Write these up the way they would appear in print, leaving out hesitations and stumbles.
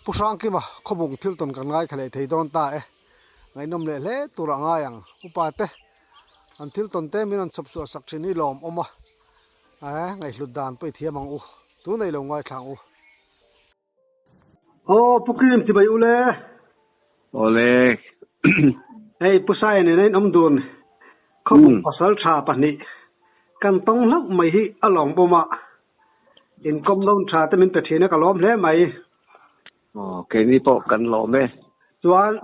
pusang ki ma khobung thil ton kan ngai khale thei don ta e ngai nom le hle tura nga yang upate an thil ton te min an chop su sak thini lom oma a ngai hlut dan pe thiamang u tu nei lo ngai thang u o pukim ti bai ule ole ei pusai ne nei nom dun khobung pasal tha pani kan tong lak mai hi along boma in kom lon tha te min pe thina ka lom hle mai cái này bộ cần lộ mê chuan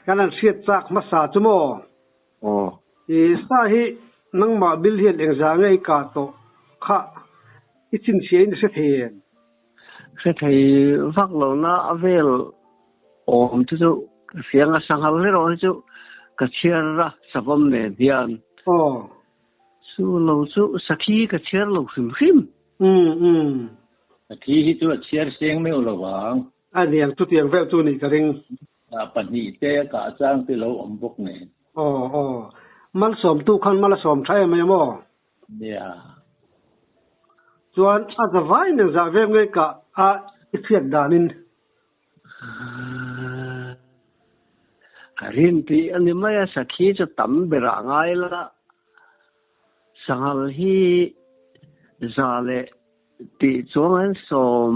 kan an siat chak ma sa chumo i sa hi nangma bil hian engza ngai ka to kha ichin chien se thien sẽ thấy vác lộ na avel ôm chú phiền à sang hal rồi chú cái chia ra sắp hôm này đian chú lộ chú sakhi cái chia lộ sim sim thì chú chia riêng mấy lâu vàng anh em chút tiền vel chú này cái ring bản nhị té cả trang từ lâu ẩm bốc này mal som tu khan mal som thai mai mo yeah chuan a zawai ne za ve ngai ka a ithiak danin rin ti ani maya sakhi cho tam bera ngai la sangal hi zale ti chuan som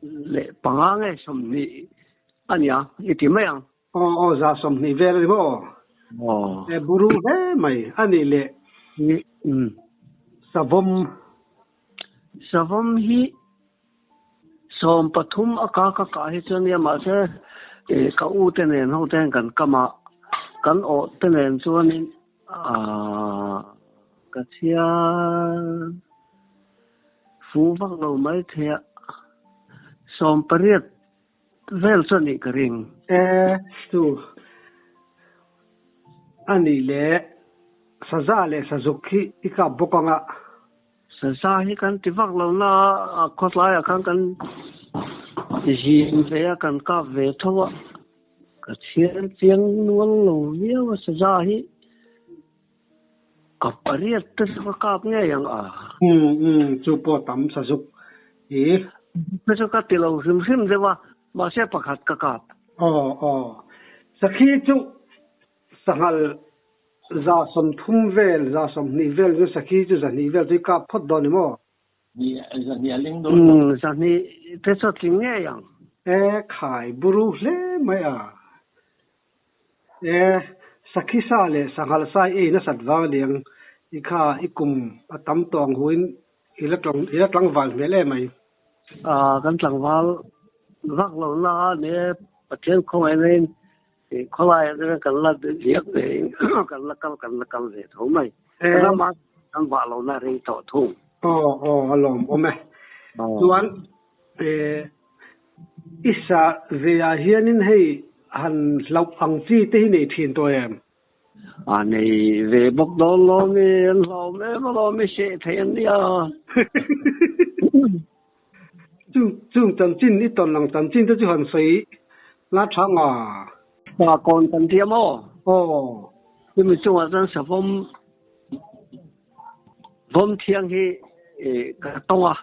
le pangange som ni ania iti mayang za som ni ve ri mo e buru he mai ani le savom hi som pathum aka ka hi chuan ya ma se e ka u te nen ho ten kan kama kan o te nen chuan in ka chia fu vak lo mai thea som pariat vel chuan ni ka ring tu ani le saza le sazukhi ika bokanga sa hi kan ti vak lo na khotlai kan jin ve kan ka ve thowa ka chian chiang nuang lo viaw sa hi ka pariat te ka nge yang chu po tam sazuk e pe ka ti lo sim sim dewa ma se pakhat ka kap sakhi chu sangal za som thum vel za som ni vel ju sakhi chu za ni vel tu ka phot don mo ni za ni ling do za ni te so ting nge yang khai buru hle mai sakhi sa le sangal sai e na sat wang liang ikha ikum atam tong huin ilatlang wal mele mai kan tlang wal vak lo na ne pathian khong ai nen kholai kan la liak de kan la kal ve tho mai na ma kan wa lo na ri to thu alom ome chuan isa ve a hianin hei han lau ang chi te hi nei thin to em nei ve bok do lo mi lo mi se thein dia chung tan chin ni ton lang tan chin te chu han sei la thanga ba kon tan dia mo ni mi chung a san sa vom thiang hi ka tonga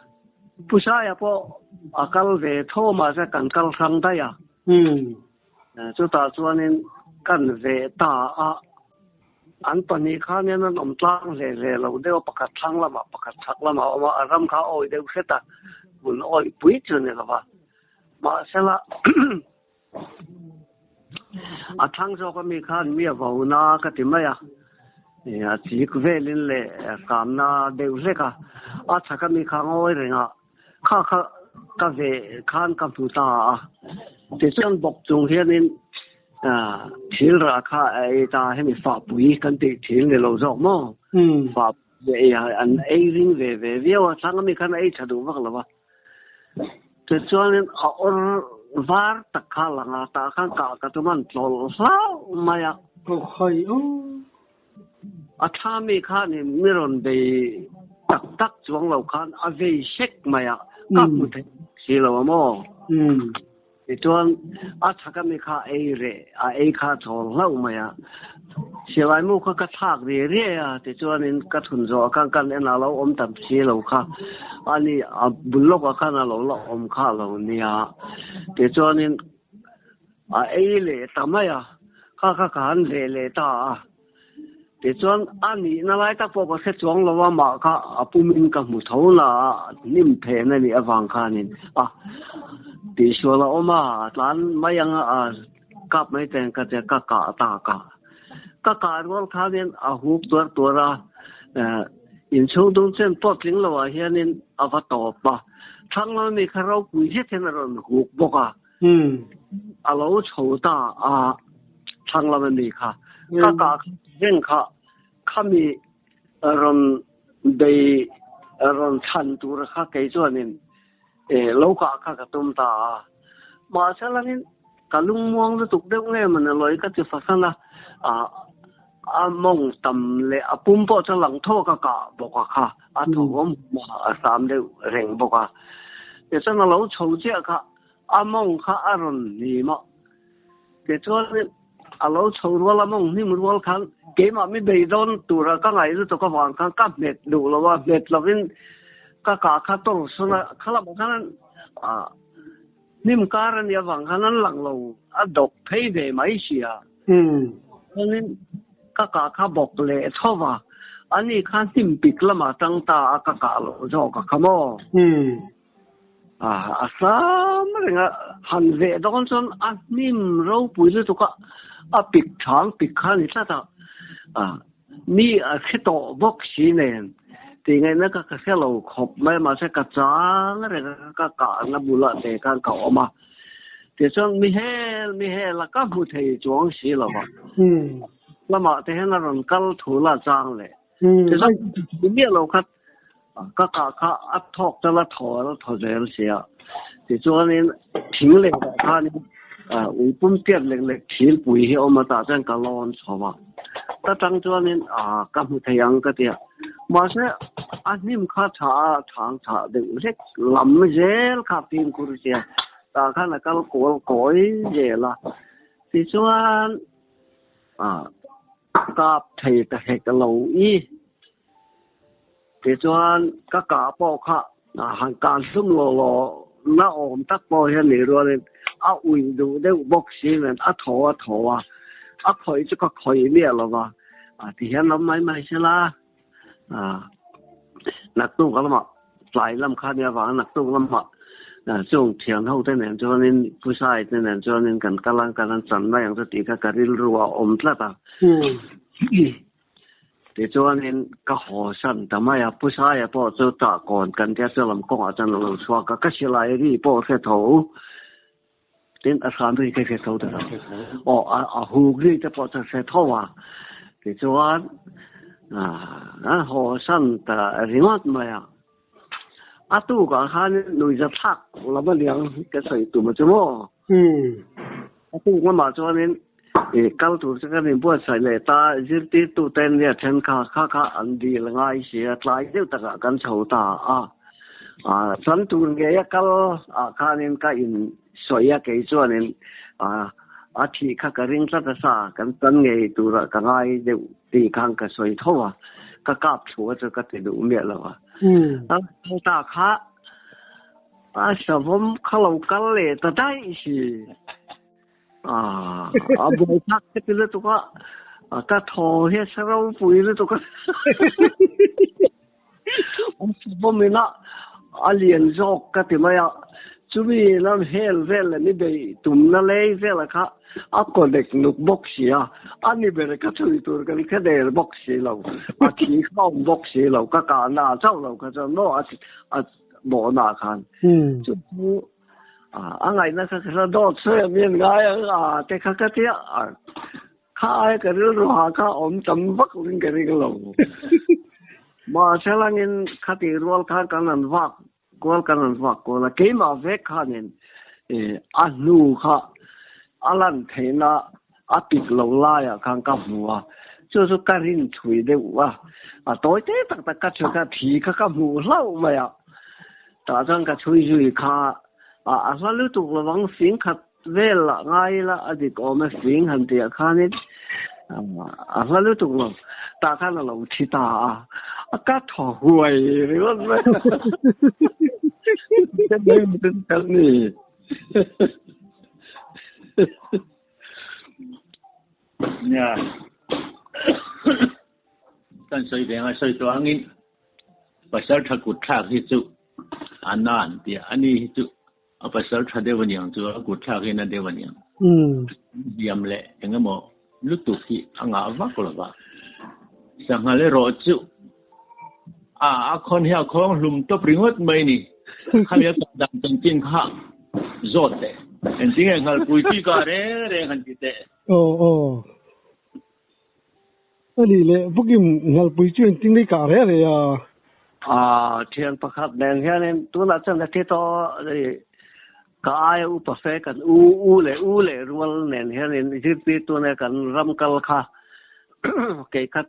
pusa ya po akal ve tho ma sa kan kal sang da ya chu ta chuanin kan ve ta an pani kha ne nan om tlang le lo de pakhat thang lama pakhat thak lama ma aram kha oi de seta bun oi pui chu ne la ma sela a thang zo ko mi khan mi va na ka ti ma ya chi ku velin le kam na de le ka a thaka mi kha oi renga kha ka ve khan kam tu ta te chen bok chung hianin thil ra kha ai ta he mi fa pui kan ti thil le lo zo mo fa ve an ai ring ve wa sang mi khan ai chadu wak la ba te chuan a or var ta kha langa ta khan ka tu man tol sao maya khoi a tha mi khan ni miron be tak chuang lo khan a ve shek maya ka mu the si lo mo thì cho chắc cái mình khá ấy rồi ấy khá chọn lâu mà ya sẽ lại mua cái thác gì đấy à thì cho nên cái thùng gió cái này là lâu tập xí lâu khá anh đi bún lốc cái là lâu khá lâu nè thì cho nên ấy lệ tầm ya cái anh lệ ta thì cho anh đi nó lại tác bộ cái chọn lâu mà cái bùn mình cái mù thấu là niệm thế này đi vàng cái này thì số là mà lần mấy anh cặp mấy tên cái cả ta cả rồi cái nên hút tuổi ra in số đông trên bớt lính là hiện nên bắt đầu ba thằng nó mình khai ra quý hết thế nào hút bốc lâu châu ta thằng nó mình khai cả riêng khai mình rồi để rồi thành tuổi khai cái chỗ nên lâu cả cái tôm ta mà sao là nên cả lung muang nó tục đâu nghe mình nói cái chuyện phát sinh là mong tầm lệ bún bò cho lăng thô cả bọc cả thô mà sắm đều rèn bọc thì sao nó lâu châu chia cả mong cả rồi gì mà cái chỗ này lâu châu rồi là mong ni muốn khăn cái mà mình bị đòn tụi ra cái ngày đó cái vàng cái cáp mệt đủ là mệt là bên cả tổ số là khá là một cái niệm cả anh nhà vàng khăn lăng lâu đọc thấy về mấy gì nên cả bọc lệ thô mà anh ấy khăn tìm bịch là mà tăng ta cả lộ cho cả mò sao mà hành về đó cho anh niệm rau bùi lên tụi cả bịch trắng bịch khăn gì đó ni khi tổ bốc xí này thì ngay nó cái lầu khop mà sẽ cắt trắng rồi cả nó bù lại để cái cậu mà thì cho mi he là các phụ thầy chuang xí là mà mà thế nó còn cái thủ là trắng này thì sao biết lâu khách các áp thóc cho nó thọ dễ xí thì cho nên thiếu lệ cái này ủy ban tiết lệ thiếu bùi hiệu mà ta chân cái lon sao mà ta tăng cho nên các phụ thầy ăn cái gì mà sẽ anh em khá thà được rất làm dễ khá tin của chị ta khá là cái cối dễ là thì cho các thầy ta hệ cái lâu y thì cho các cả bộ khác hàng can sung lò nó ổn tắc bộ hiện này rồi ủy đủ đều bốc xí nên thọ khỏi cho các khỏi nè là mà thì hiện lắm mấy xe la nặc tu cái mà lại làm khai nhà vàng nặc tu lắm mà trong thiền hậu thế này cho nênผู้ชายthế này cho nên cần cái lần chọn này yangจะตีcái ril ruwa tla ta thì cho nên cái hồ sanhทำไมผู้ชายพอจะตะก่อนกันจะจะลำกองอาจารย์เราชัวก็สิไลนี่พอแค่โถđến ở sáng thì cái thâu đó, hồ ghi cho bọn ta sẽ thâu thì cho hồ sanh ta riêng mà tu cả hai nuôi giáp thác là bao nhiêu cái sợi tụi mà chứ mò tu mà cho nên cao thủ sẽ cái niệm bùa sợi lệ ta chỉ tí tu tên này chân khá anh đi là ngay xí lại đều tất cả căn sầu ta sẵn tu nghe cao khá nên cái in soi cái chỗ nên thì khá cái riêng rất là xa cái tân nghề tu ra cái ngay đều đi khang cái soi thâu cái cáp chúa cho cái tiền đủ miệng là ta khá sao không khá lâu cái lệ ta đây gì buổi sáng cái thứ tụi cái thò hết sao bùi lên tụi ông mình liền dọc cái gì mà chú bị làm hell về là như vậy tụm nó lấy về là khác còn được nút box anh như vậy cái thứ tụi cái để box lâu chỉ không box lâu cái cả na châu lâu cái cho nó bỏ na khăn chú ngày nó cái đó chơi miền ngay cái gì khai cái rồi khai ông chấm bắc lên cái lâu mà sao là nên khai thì rồi khai cái này vác là cái mà về khai nên anh nu khai anh thấy là bị lâu lại khai cái mùa cho cái riêng chui đấy tối thế tất cả cái cái thì cái mùa lâu mà ta rằng cái chui khai la lu tu la wang fing khat vel la ngai la adik ome fing han tia khanin la lu tu la ta khan la lu chi ta ka tho huai ri wa Kan ni. Nya. Kan soi deng ai soi to angin. Pasal thakut thak hi chu. Anan dia ani hi chu. Pasal thade wanyang chu akut thak hi na de wanyang. Diam le engamo lutu ki anga va ko la ba. Sangale ro chu. Kon hia khong lum to pringot mai ni. Khalia dam tang tin kha. Zote. En tinga ngal pui ti ka re han ti te. Ani le bukim ngal pui chen ting dei ka re ya. Thian pakhat den hianin tuna chan la ti to ka ai u pa fe kan u le rual nen hianin ji pi tuna kan ram kal kha ke khat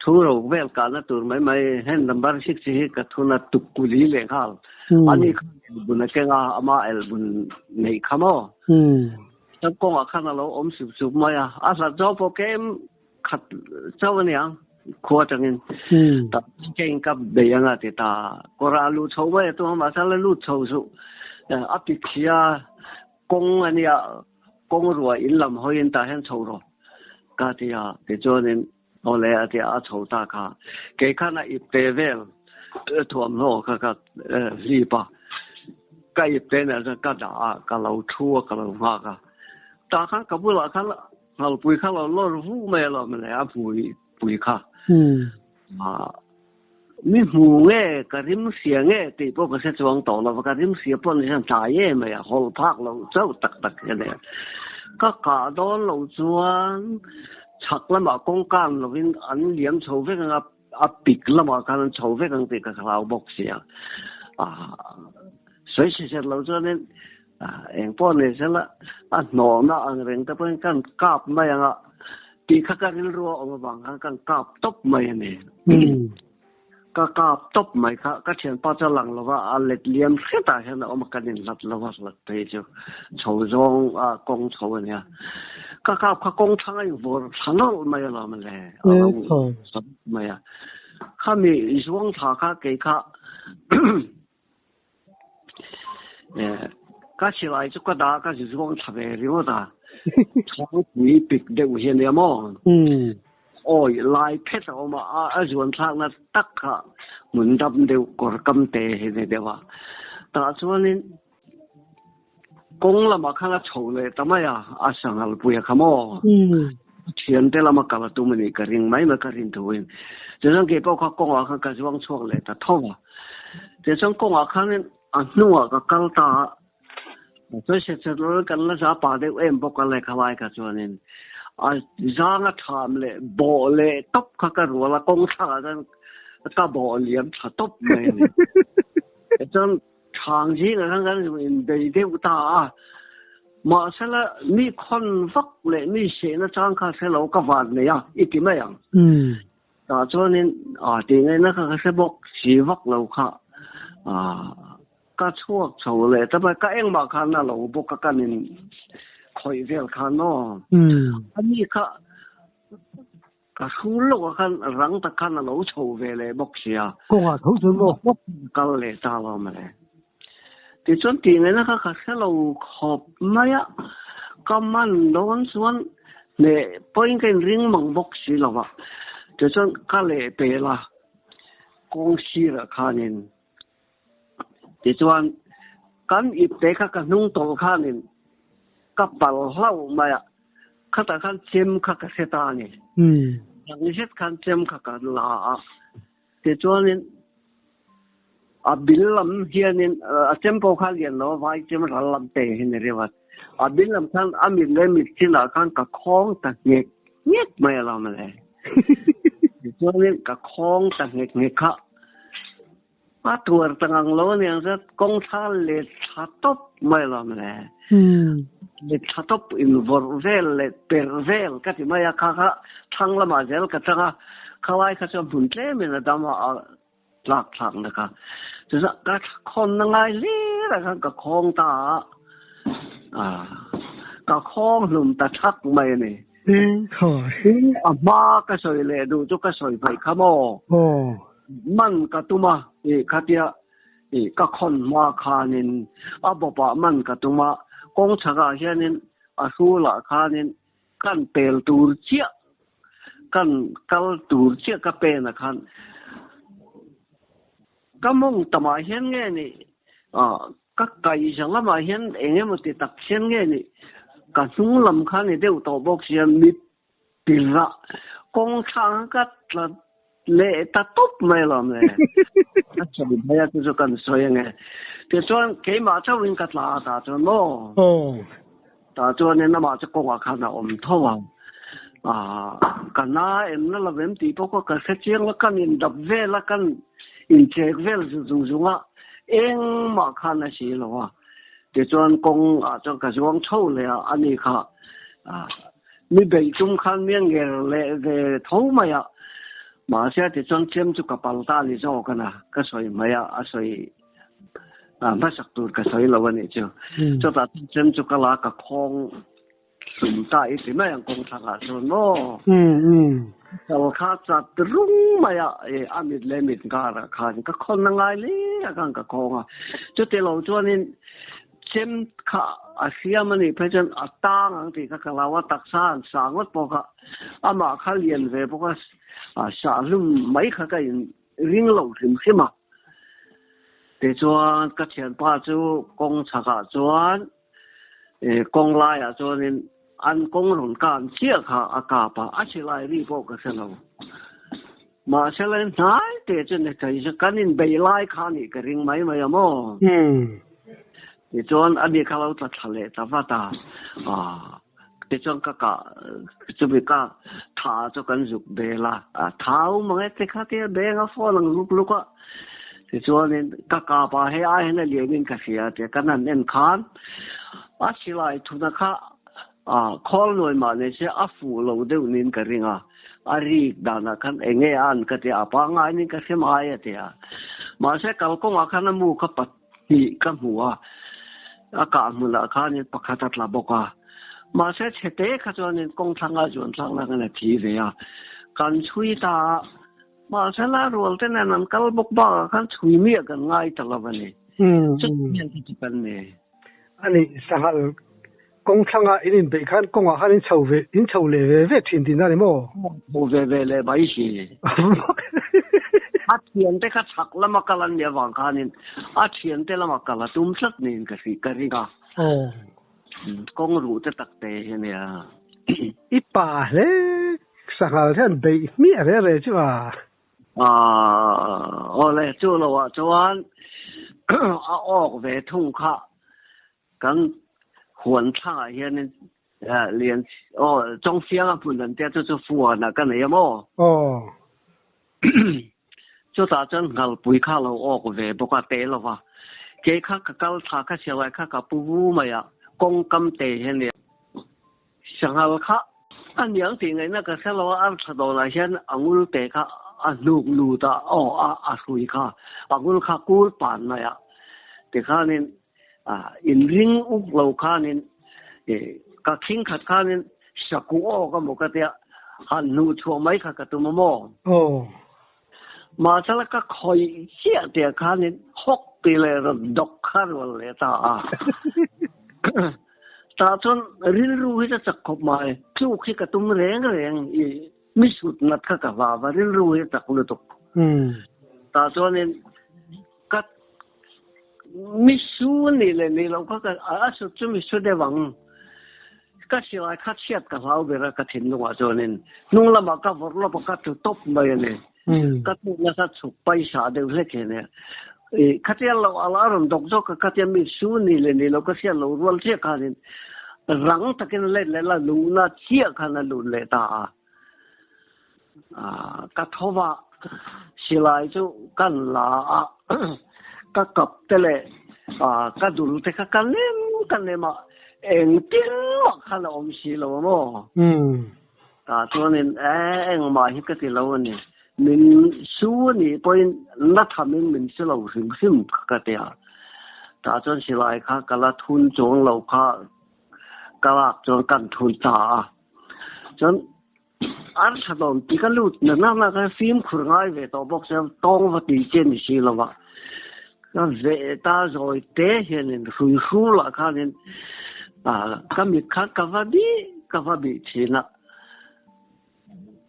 thu ro vel ka na tur mai hen number 6 ka thuna tukuli le khal ani bun ke nga ama el bun nei khamo tam ko khana lo om sup mai sa jo po kem khat chaw niang khua changin ta ken kap be yang ati ta kora lu chou mai to ma sa lu chou su apiksia kong ania kong ruwa in lam hoin ta hen chou ro ka ti ya te chonin ole ati a chou ta kha ke khana ip te vel thuam ho ka li pa ka ip te na ka da ka lo thu ka lo ma ka ta kha ka bu la kha hal pui kha lo vu me lo me le a pui kha mi hu nge ka rim sia nge ti po ka se chuang to lo ka rim sia pon san ta ye me ya hol phak lo chau tak ne ka don lo chuan chak la ma kong kan lo win an liam chou ve nga a pik la ma kan chou ve kan ti ka klau bok sia soi se lo chuan nen eng pon ne se la no na ang reng ta pen kan kap ma ya ti kha ka ril ro ong wang kan kap top mai ne ka kap top mai ka thian pa cha lang lo wa a let liam kheta hen om kan in lat lo wa lat te chu chou zong kong chou ne ka kong thang ai vor thanol mai la ma le sab mai kha mi zong tha kha ke kha ka chi lai chu ka da ka zong tha ve ri wa da chong pui pik de u hian ya mo oi lai phet o ma a zon thang na tak kha mun dam de kor kam te he de dewa ta chuanin kong la ma khala chou le tamaya a sangal puya khamo thian te la ma kala tu mani ka ring mai ma ka rin thuin je sang ke po kha kong a kha ka zwang chuak le ta thowa je sang kong a kha nen a nuwa ka kal ta so se se lo kan la sa pa de em bo ka le khawai ka chuanin a zanga tham le bo le top kha ka ru la kong tha kan ka bo liam tha top mai ni chang chang ji na kan kan in de de ta ma sa la mi khon vak le mi se na chang kha se lo ka van ne ya iti ma yang ta chuanin ti ngai na kha se bok si vak lo kha ka chuak chou le ta ba ka eng ma kha na lo bok ka kanin khoi vel kha no ani kha ka su lo khan rang ta khan lo chou ve le bok sia ko nga thau chu mo kal le ta lo ma le ti chon ti ngai na kha se lo khop ma ya ka man don chuan ne point ken ring mang bok si lo wa ti chon ka le pe la kong si ra khanin ti chuan kan ip te kha ka nung to khanin ka pal hlau ma ya kha ta khan chem kha ka se ta ni yang set khan chem kha ka la ti chuanin a bilam hianin a tempo kha lian lo vai chem ralam te hin rewat a bilam khan amin le mit china khan ka khong ta ngek mai la ma le chuanin ka khong ta ngek kha a tuar tangang lo ni ang sa kong tha le tha top mai la ma le le tha top in vor vel le per vel ka ti mai kha thang la ma zel ka changa khawai kha chom bun tle me na dama lak thang na ka 就是个看那爱哩啦个空大个空弄得ทักไม่呢好妈个水嘞都做个水培卡么มัน个多嘛卡啲个คนมาคานินบ่ปะมันก็ตุมากงชะกะเฮนินสูละคานินกันเปลตูรเจียกันกัลตูรเจียกะเปนะคันก็มงตะมาเฮนเงนี่ก็ไก่จังละมาเฮนเองมันติตักเฮนเงนี่ก็สุงลำคันนี่เดี๋ยวตบอกเสียมิปิระกงชางก็le ta top mai lam le acha bi baya tu so kan so yang te chuan ke ma cha win ka tla ta chuan mo ta chuan ne na ma cha ko wa khan na om tho wa kan na em na la vem ti po ko ka se chiang la kan in dap ve la kan in che vel zu zu nga eng ma khan na si lo wa te chuan kong chuan ka chuang chou le ani kha mi bei tum khan miang ge le ve tho ma ya mà sẽ thì trong chiếm cho các bảo ta lý do cái nào cái sợi mấy sợi bắt sạc tụt cái sợi là vấn đề chứ cho ta chiếm cho cái lá cái khong sủng tai thì mấy anh công thằng à rồi nó sau khác chặt rung mà anh biết lên biết cả là khăn cái con năng ai lý cái khong cho tới lâu cho nên chiếm cả Asia mà này bây giờ tăng thì cái lá đặc sản sản vật bao cả mà khai liền về bao xã lùm mấy cái riêng lâu thêm khi mà để cho các tiền ba chú công xã cả cho công lai cho nên ăn công luận can chia cả ba chỉ lại đi bộ cái nào mà sẽ lên nói để cho nên cái cái nên bày lại khá này cái riêng mấy mà mo để cho anh đi kalau ta thale ta vata để cho các chuẩn bị các thả cho cần dục bê là tháo mà cái khác thì bê ngã phô là lúc á để cho nên các bà hay ai là liền nên cái gì thì cáiนั้นnên khán chỉ lại thu na khác call nói mà nên sẽ phụ lâu đều nên cái riêng ri đàn khán anh nghe anh cái thì apa ngay nên cái xem ai thì mà sẽ kalau công khán mu cái bắt thì cái mua cả mu là khán nên bắt khát là bốc mà sẽ chế tế các cho nên công thang chuẩn thang là cái này thì vậy cần chui ta mà sẽ là rồi thế này nằm câu bốc ba cần chui miệng cần ngay thật là vậy chút miệng thì cái này anh ấy sao công thang in bị khăn công họ in sầu về thiên thiên này mò về lại bảy gì thiên thế cái sắc là mà cái này vàng cái này thiên thế là mà cái là tôm sắt này cái gì cả công rủ cho tắc tệ này ít bà đấy sao thế bị miệng đấy chứ à lại chỗ là chỗ anh về thùng khá cần huấn thả hiện nên liền trong phía phần lần tiếp cho phù là cái này mà chỗ ta chân ngал bùi khá là về bốc tệ là va cái khác cái thả cái xe lại khác cái bù mà ya công cấm tệ hiện nay sang hal khác anh nhớ thì ngày那个 sao anh thật đồ là hiện anh ngul tệ khác lù ta suy khác anh ngul khác cul pan này thì khác nên in ring uk lâu khác nên các kinh khát khác nên sắc cú cái một cái thế anh nụ chua mấy khác cái tụi mò mà sao cái khơi chia thì khác nên hốc thì là độc khác rồi ta ta chọn riêng ruồi cho chắc khop mai, chú khi cái tôm rèn, mi sút nát cái và riêng ruồi chắc luôn tục. Ta chọn nên cái mi sút này là này lâu cái sút cho mi sút để vắng, cái gì lại cái chết cái lao về ra cái thiên luôn chọn nên, nung là mà cái vật là mà cái top mai này, cái nó sẽ chụp bay xa đều hết cái này. Cái lâu alarm đọc cho cái mi sút này là này lâu cái lâu rồi chết cái này răng ta cái này là lù na chia cái này lù lệ ta cái thô va xí lại cho cái là cái cặp thế này cái đủ thế cái này mà em tin mà cái là xí lâu mà cho nên em mà cái gì lâu này mình số này bây nó tham mình sẽ lâu sinh sinh cái đấy à ta cho nên lại khác cái là thun trồng lâu khác cái là trồng căn thun ta cho nên anh thật lòng thì cái lúc nó cái phim khởi ngay về tàu bốc xe tông và đi trên thì xí là vậy cái về ta rồi té hiện nên hủy hủy là cái nên cái mình khác cái vật bị thế nào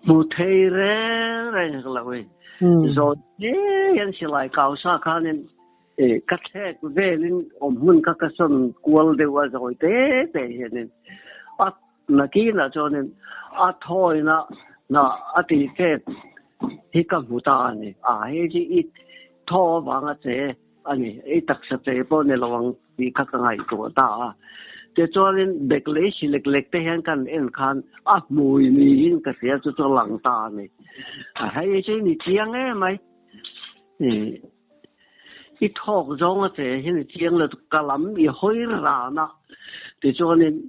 một thế rồi là vậy rồi hiện sẽ lại cao sa cái nên cái thế về nên muốn cái sân quần đều rồi té hiện nên là kia là cho nên thôi na thì cái mù ta này cái gì thôi vàng cái anh ấy đặc sắc cái bộ này là vàng bị các cái của ta thế cho nên bậc lễ sĩ lệch thế hiện kan em kan mùi mì cái gì cho lăng ta này hay cái này tiếng ấy mày cái thóc giống cái hiện tiếng là cái lắm bị hôi ra na thế cho nên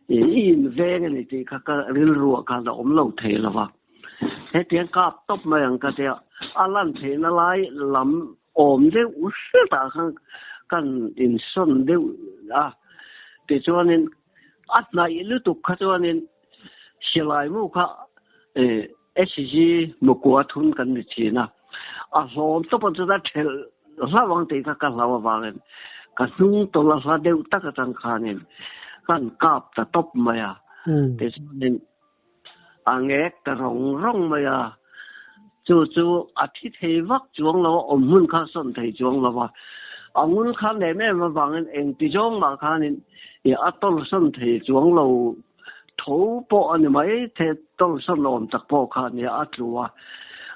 in về cái này thì các cái rượu cái là lâu thế là vậy thế tiếng cáp top mà yang cái đấy lần thế nó lại làm đấy uất ta kan in son đấy thế cho nên này lúc tục cho nên xí lại mu SG một quả thun cần được chi na hôm top bây giờ thế là vang thì các cái lao vang cái nung to là đều tất cả thằng khanen kan kap ta top mà thế cho nên nghe cái rong mà chú thịt hay vắt chuông lo muốn khá son thấy chuông lo mà muốn khá này mà vang anh tí chuông mà khá nên tôi son thấy chuông lo thấu bộ anh mấy thế tôi son lo chắc bộ khá này chú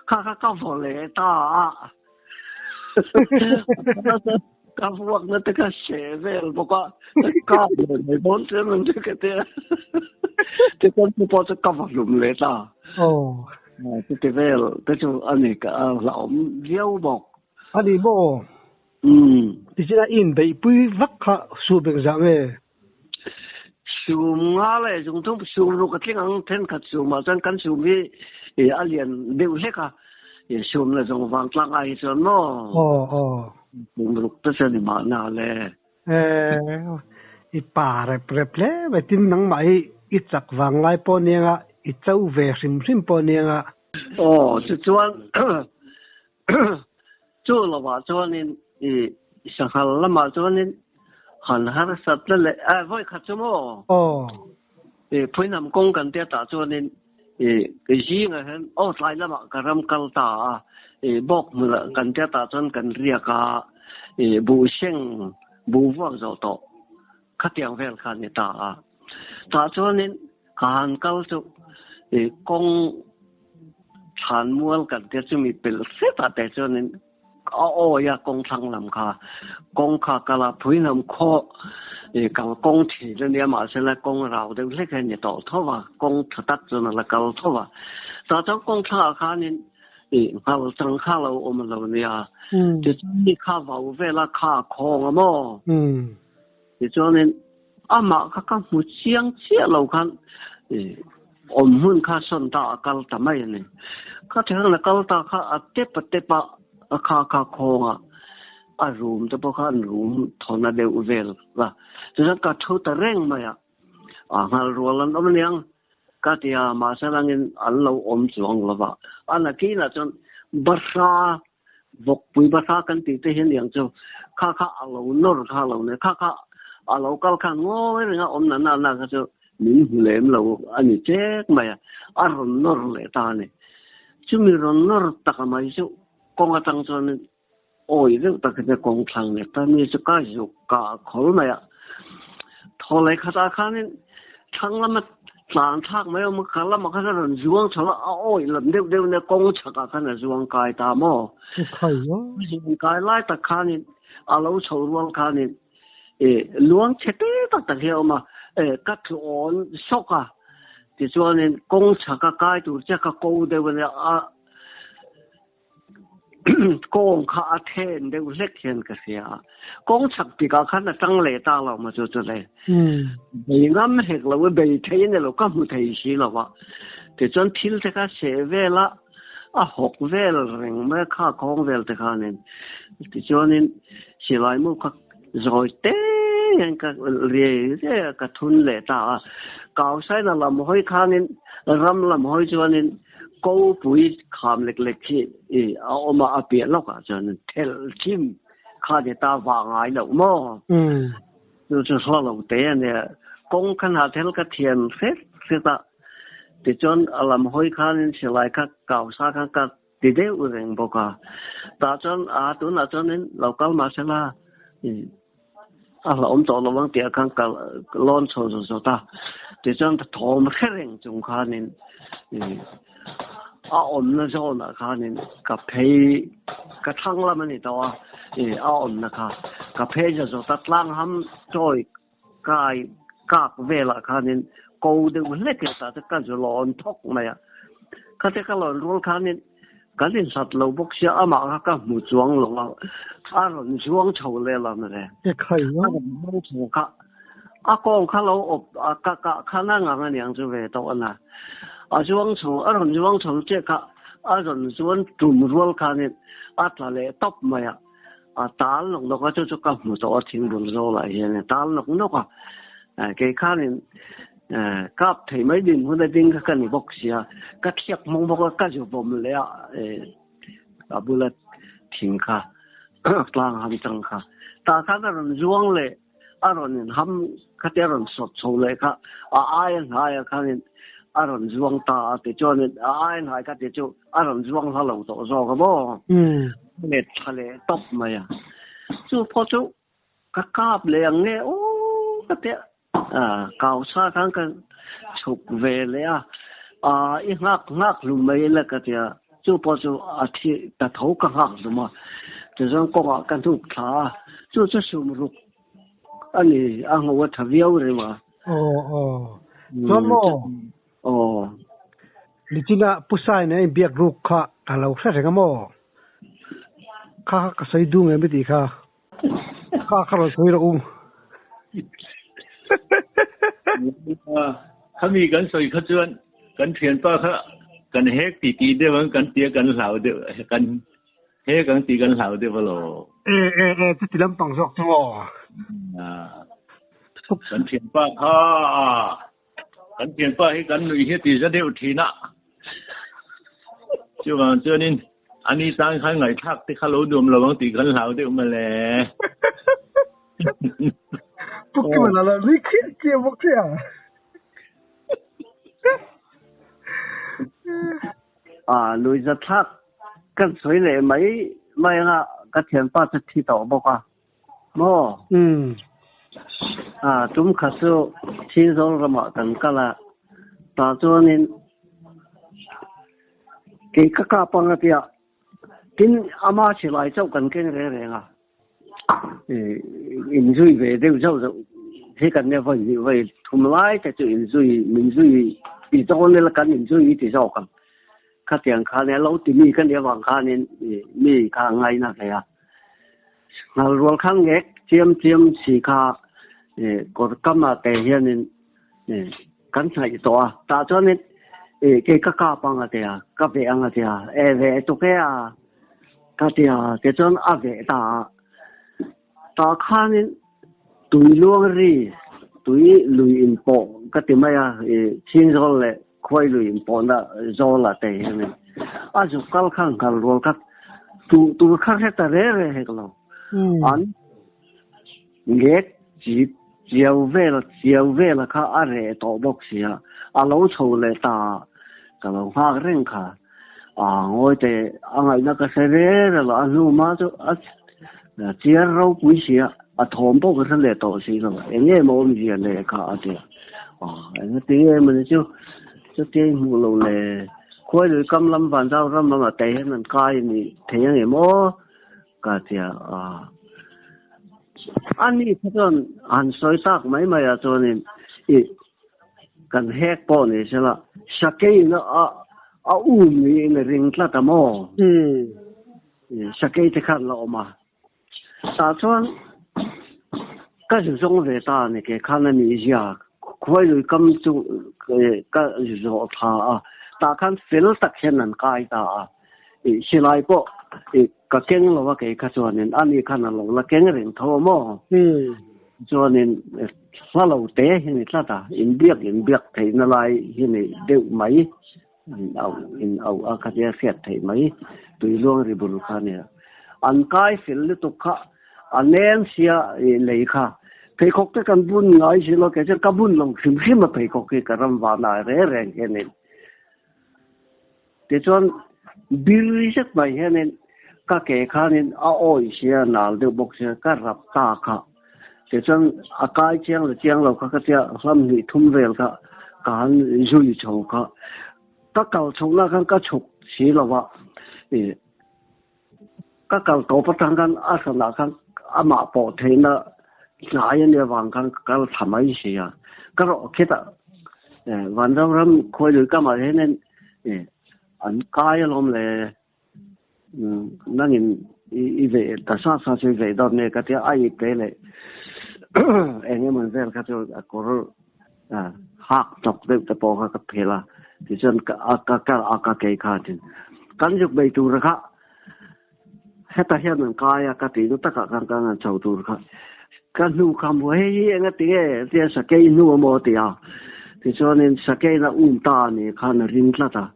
khá vào lệ ta các vợ nó tất cả sẽ về một cái cao người bốn thế mình cái thế thì con phụ cho các vợ lùm lệ ta cái về cái chỗ anh ấy cái lão diêu bọc anh đi bộ thì chỉ là in bị bui vắt cả số bệnh dạng ấy số ngã lại chúng tôi số lúc cái tiếng anh thêm cái số mà chân căn số mi anh liền đều hết cả số là trong vàng lăng ai cho nó mình lúc tới giờ mà nào lẽ bà rep lẽ vậy tin nắng mày ít chắc vàng lại po nè ít châu về sim po nè cho cho là bà cho nên sang hàng lắm mà cho nên hẳn har sát lệ voi khát cho mò phơi nằm công cần tiệt cho nên cái gì nghe hen lại lắm cái ram kal ta bốc mà cần tiệt cho nên cần riêng cả bù sinh bù vợ rồi to khát tiếng về khăn ta cho nên hàn kal cho công sản mua cần tiệt cho mình bền sẽ ta cho nên ya công thăng làm cả công khá cả là phơi nằm khó càng công thì nên mà sẽ là công rau đều lấy cái này tổ thôi mà công thật tắt cho nó là cầu thôi mà ta cho công thăng khá nên khao trăng khá lâu ôm lâu nè thì đi khá vào về là khá khó mà thì cho nên mà các một chiang chia lâu khăn ôm hun khá sơn ta cầu tạm mấy này các thứ là cầu ta khá tép khá khó room to pokhan room thona de uvel la so ka thota reng maya ngal rolan omniang ka tia ma salangin allo om chuang lova ana ki na chon barsa vok pui barsa kan ti te hen yang chu kha allo nor kha lo ne kha allo kal khan ngo nga om na ka chu min hulem lo ani chek maya aron nor le ta ne chumi ron nor takamai chu konga tang chon ôi rất đặc biệt công thằng này ta mới cho cái dụng cả khẩu này ạ thôi lại khai thác nên thằng làm sản thác mấy ông khai làm khai ra rồi ruộng cho nó ôi làm đều này công chắc cả cái này ruộng cài ta mò cài lại ta khai nên lâu sầu ruộng khai nên ruộng chết ta hiểu mà các thứ ổn sốc thì cho nên công chắc cái tổ chức cái câu đều này công khá thêm đều lệch hiện cái gì công chắc bị các khán là tăng lệ ta là mà cho lệ vì ngắm hết là vì thấy này là có một thấy gì là vậy thì cho nên thiếu cái sẽ về là học về rừng mấy khá con về thì khá nên thì cho nên chỉ lại một cái rồi té cái lệ cái thun lệ ta cao sai là làm hơi khá nên ram làm hơi cho nên câu bụi khám lệch lệch khi mà ở biển lóc à cho nên theo chim khá để ta vàng ai đâu mà就说了对呢，公看下天个天色是的，这种阿拉们可以看起来个搞啥个个，地地有人不个，大种啊都那种人老高嘛是啦，阿拉我们做了往地看个乱错说的，这种头么个人仲看呢，啊我们那时候呢看呢个配个汤了嘛你知道啊。我们那个配着说，他让他们在隔为了看见高的我那个啥，这个就乱脱嘛呀，看这个乱乱看见，看见啥路不是阿妈个木桩了嘛，阿人桩臭来了嘛嘞，也可以啊，木臭个，阿公看了我阿看那个娘子味道呢，阿桩臭，阿人桩臭这个，阿人桩中桩看见，阿他来剁嘛呀。打龙的话就是干不着，听不着了。现在打龙的话，给看人，夹提没定或者定个跟你博士啊，夹贴蒙博个夹就不么了，不了停卡，当han正卡，打看那人装嘞，人他们看点人说出来卡，人看人。人装大的叫人人还个的就人装他老多少个不？你出来多嘛呀？就跑就个夹量呢哦，个的搞啥看看出回来一路没了个的，就跑就贴的头个什么，就像讲跟住他，就这什么路，你我特别有的嘛。怎么？你今天不晒呢？别入卡，他老晒什么？卡谁动也没得卡，卡了谁了他们跟谁他专跟田巴他跟黑弟的们跟爹跟老的跟黑跟弟跟老的不咯？这只能帮手做跟田巴他。跟田巴迄跟女些地上都有天啦，就话这呢，安尼三看外塔的卡老多，老往地跟老的么嘞？不给我了，你看节目这样。女只塔跟水嚟咪啊，个田巴就睇到不噶？中可是听说了嘛？等个了，打做呢，给个家帮个的，跟阿妈起来就跟个人啊，饮水về đều就thế cần呢為同來就飲水比較呢啦，跟飲水比較咁，佢點看呢老啲咪跟你話看呢咪看ngay那個呀，我如果看嘅尖是卡。個今日地下呢，緊係多打咗呢，幾個家幫我哋個別我哋về做嘅個哋這種về打看呢，對路哩，對旅遊部個點遷咗嚟，開旅遊部啦，做啦地下呢，就搞看如果都看係得咧係個咯，只有為了看人多博士老粗嚟打個老花人看我哋那個誰嚟了路嘛就只有肉貴些同步個是嚟多些個嘛，因為冇乜人嚟看的那啲咪就啲冇路嚟，開嚟咁諗飯就咁嘛，地下人街你睇嘢冇個啲นี่ท่านสอยตากไม่มาจนนี่กันแหกปอนี่ใช่ละสักกี่นะมีในริงละแต่หม้อสักกี่ที่ขันเรามาแต่ส่วนก็จะส่งเวทานี่แค่ขันนี่ยาคุยด้วยคำจุก็จะส่งท่าแต่ขันฟิลตักเช่นนั้นกายตา si lai po ka keng lo wa ke kha chuanin ani khan lo la keng reng tho mo chuanin follow te hi ni tlata in biak thei na lai hi ni deu mai in au a kha ya fiat thei mai tui luang ri bul kha ne an kai fil le tu kha anen sia lei kha phei khok te kan bun ngai si lo ke ka bun long khim ma phei khok ke karam wa na re reng ke ne te chuan bil sắc bài hè nên các cái khá nên oi xia nào đều bốc xia các rập ta cả thế cho cái chiang là các cái làm gì thum về cả duy châu các cầu châu là các chục xí là vậy các cầu tổ phát triển kan asa là kan ama bỏ thế na ngài nhân vàng kan các tham ấy xí à các rõ kita văn章ram khôi được cái mà thế nên anh cái lom lệ nên về ta sa về đó này cái ai về lệ anh em mình về cái chỗ có hak tập được tập bỏ cái phê là thì chân cái kan dục bày tu ra hết ta hiện mình cái tí nó tất cả cái chầu tu ra kan nu kam với anh cái tí sa cái nu mo tí à thì cho nên sa cái là ta này kan rin là ta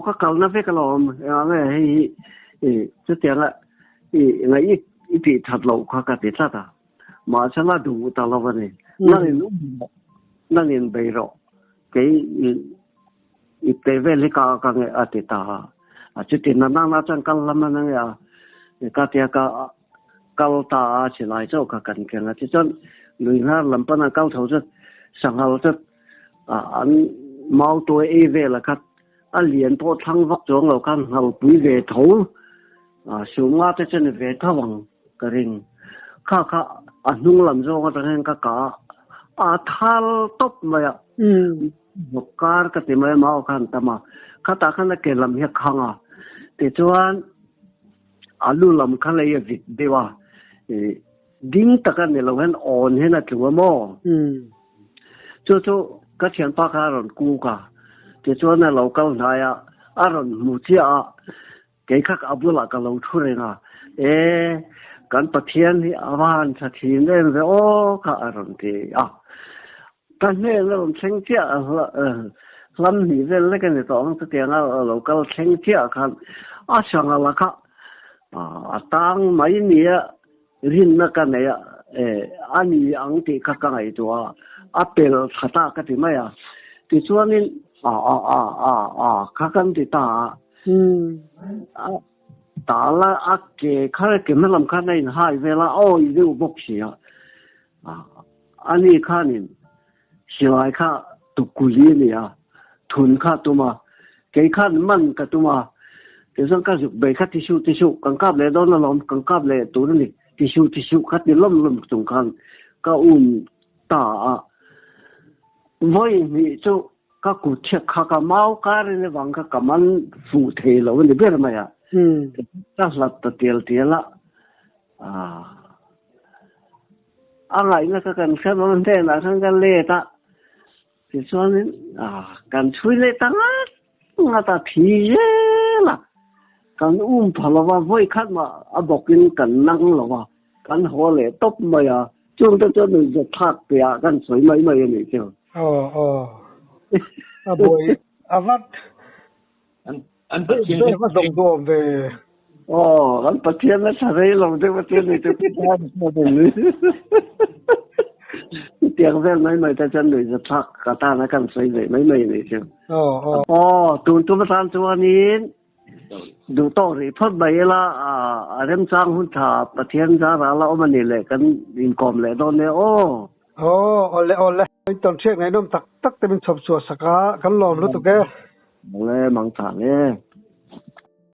các cầu nó phải cái lòm ngay chút tiền là ngay ít thật lâu các cái thật à mà sao nó đủ ta lâu vậy nó nên bây giờ cái ít về lấy cái ngay ở đây ta chút tiền nó chẳng cần lắm nó nghe cái câu ta chỉ lại cho các cái là chỉ cho người ta làm bao nhiêu câu thấu rất sáng hậu rất anh mau tuổi về là các liền to thăng vóc xuống rồi kan hậu quý về thấu xuống ngã tới chân về thao bằng cái rình khá nung làm cho cái thằng cả thal top mà một cái gì mà mau kan tama ta kan cái làm việc khang thì cho alu làm kan lấy việc đi wa đinh ta kan này là on hết là chua mo cho cái chuyện ba cái rồi cũ cả thì cho nên lâu câu này rồi mua chia cái khác abu là cái lâu thu rồi cái bát thiên thì avan sa thiên nên rồi cái rồi thì cái này là sinh chia làm gì vậy cái này đó cái tiếng lâu câu sinh chia cái sang là cái tang mấy nia rin cái này anh anh thì cái này đó apel khata cái gì mà thì cho nên các anh thì ta là cái mà làm cái này hai về là ôi điều bốc xí anh ấy cái này xíu cái tụ cùi này thun cái tụ mà cái mình cái tụ mà cái xong cái dục bể cái tissue càng cáp lại đó là làm càng cáp lại tụ này tissue cái thì lom tung cái ta với mình cho các cụ thể các máu cái này vàng các món phụ thể là vấn đề biết mà ya các là tiền là anh ấy là cái xem vấn đề là cái lệ ta thì cho nên cái chui lệ ta ngã ta thì là cái phải là với khách mà bọc kinh cái năng là cái họ lệ tốt mà ya chúng ta cho nênจะทักไปกันสวยไม่นี่เจ้าboy avat anh bắt chuyện với cái đồng đồ về anh bắt chuyện là sao đấy lòng tôi bắt chuyện này tôi biết tiếng về mấy ta chân rồiจะทักcả ta nóกันสวยvậy mấy nàyเจ้าtôi bắt ăn cho anhดูโตรีพอดใบละเริ่มสร้างหุ่นถาประเทศจ้าเราเอามันนี่แหละกันอินคอมเลยตอนนี้เลยตอนเช็คในน้ำตักแต่เป็นสอบสวนสักกันหลอมรู้ตัวแกเลยมังสาเลย